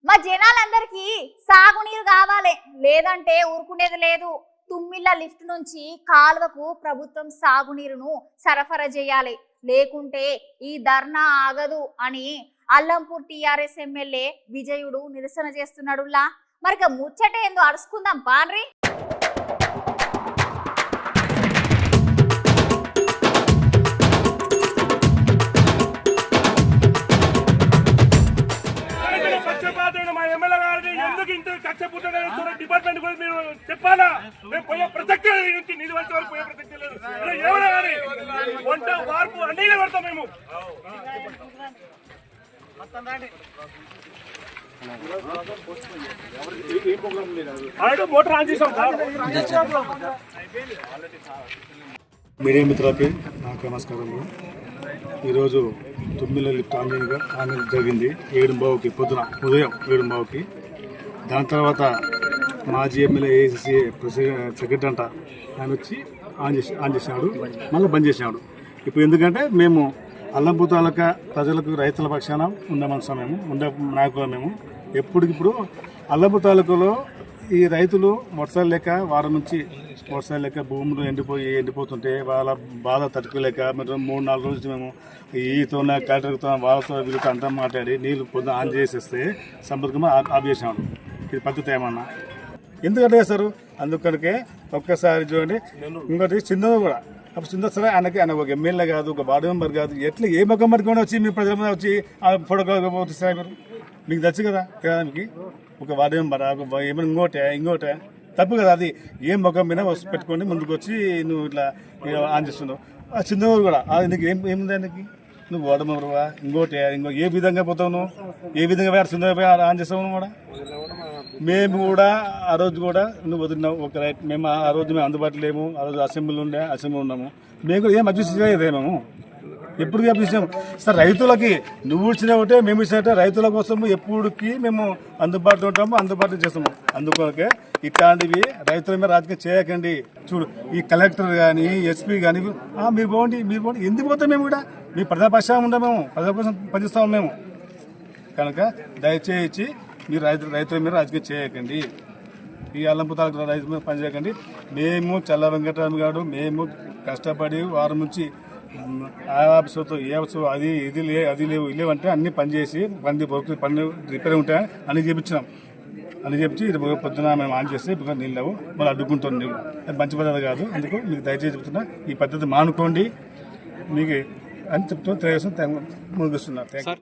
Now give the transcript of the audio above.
మా జనాలందరికీ సాగునీరు కావాలి, లేదంటే ఊరుకునేది లేదు. తుమ్మిళ్ళ లిఫ్ట్ నుంచి కాలువకు ప్రభుత్వం సాగునీరును సరఫరా చేయాలి, లేకుంటే ఈ ధర్నా ఆగదు అని అల్లంపూర్ టీఆర్ఎస్ ఎమ్మెల్యే విజయుడు నిరసన చేస్తున్నాడులా. మరి ముచ్చట ఏందో అరుచుకుందాం పాన్రి. డిపార్ట్మెంట్ కూడా మీరు చెప్పాలా? మేము పోయే ప్రసక్తి నుంచి నిధి వచ్చే వరకు పోయే ప్రసక్తి లేదు. ఏమైనా కానీ వంట వార్పు అన్నీ పెడతాం మేము. మోటార్ ఆన్ చేసాం సార్. మీడియా మిత్రులకి నాకు నమస్కారము. ఈరోజు తుమ్మిళ్ళ లిఫ్ట్ ఆన్ జరిగింది 7:15కి, ఉదయం 7:15కి. దాని తర్వాత మాజీ ఎమ్మెల్యే ఏఐసిసి సెక్రటరీ అంట ఆయన వచ్చి ఆన్ చేసినాడు, మళ్ళీ బంద్ చేసినాడు. ఇప్పుడు ఎందుకంటే మేము అల్లంపూర్ తాలూకా ప్రజలకు, రైతుల పక్షాన ఉండే మనుషులు, ఉండే నాయకులు మేము. ఎప్పటికిప్పుడు అల్లంపూర్ తాలూకాలో ఈ రైతులు వర్షాలు లేక వారం నుంచి వర్షాలు లేక భూములు ఎండిపోతుంటే వాళ్ళ బాధ తట్టుకోలేక మేము 3-4 రోజులు మేము ఈతో కలెక్టర్తో వాళ్ళతో వీళ్ళతో అంతా మాట్లాడి నీళ్ళు పొద్దున ఆన్ చేసేస్తే సంపర్కం ఆపేసాడు. ఇది పద్ధతి ఏమన్నా ఎందుకంటే చేస్తారు? అందుకనికే ఒక్కసారి చూడండి. ఇంకోటి సింధు కూడా, అప్పుడు సింధు సరే ఆయన ఒక ఎమ్మెల్యే కాదు, ఒక వార్డు మెంబర్ కాదు, ఎట్లా ఏ మొక్క మట్టుకొని వచ్చి మీ ప్రజల మీద వచ్చి ఆ ఫోటో సార్ మీకు తెచ్చు కదా మీకు ఒక వార్డు మెంబర్ ఏమైనా ఇంకోటే తప్పు కదా. అది ఏ మొక్క మీద పెట్టుకొని ముందుకు వచ్చి నువ్వు ఇట్లా ఆన్ చేస్తున్నావు. ఆ సింధు కూడా నీకు ఏముంది దానికి? నువ్వు వార్డు మెంబర్వా ఇంకోటే ఏ విధంగా పోతావు నువ్వు? ఏ విధంగా సింధు ఆన్ చేస్తావు కూడా? మేము కూడా ఆ రోజు కూడా నువ్వు వదిలినావు ఒక రైట్. మేము ఆ రోజు మేము అందుబాటులో లేము. ఆ రోజు అసెంబ్లీ ఉన్నాము. మేము కూడా ఏం అడ్జస్ట్ చేయలేదే. మేము ఎప్పుడు అప్పిస్తాము సార్ రైతులకి. నువ్వు ఇచ్చిన ఒకటే మేము ఇచ్చినట్టే రైతుల కోసము ఎప్పటికీ మేము అందుబాటులో ఉంటాము, అందుబాటులో చేస్తాము. అందుకొనకే ఇట్లాంటివి రైతుల మీద రాజకీయం చేయకండి. చూడు, ఈ కలెక్టర్ కానీ ఎస్పీ కానీ మీరు పోండి ఎందుకు పోతాం? మేము కూడా మీ ప్రజాపక్షం ఉండము, ప్రజల కోసం పనిస్తాము మేము. కనుక దయచేసి మీరు రైతుల మీద రాజకీయం చేయకండి. ఈ అల్లంపూర్ తాలూకా రైతుల మీద పని చేయకండి. మేము చల్ల వెంకటరామ గారు మేము కష్టపడి వారం నుంచి ఆఫీసుతో ఏ ఆఫీసు అది లేవంటే అన్ని పనిచేసి పని రిపేర్ ఉంటాయని అన్ని చేపించి ఇది పొద్దున మేము ఆన్ చేస్తే ఇప్పుడు నీళ్ళు లేవు, మళ్ళీ అడ్డుకుంటాం. నీళ్ళు అది మంచి పద్ధతి కాదు. అందుకు మీకు దయచేసి చెప్తున్నా, ఈ పద్ధతి మానుకోండి మీకు అని చెప్తూ తెలియజేస్తున్నా. ముగిస్తున్నారు.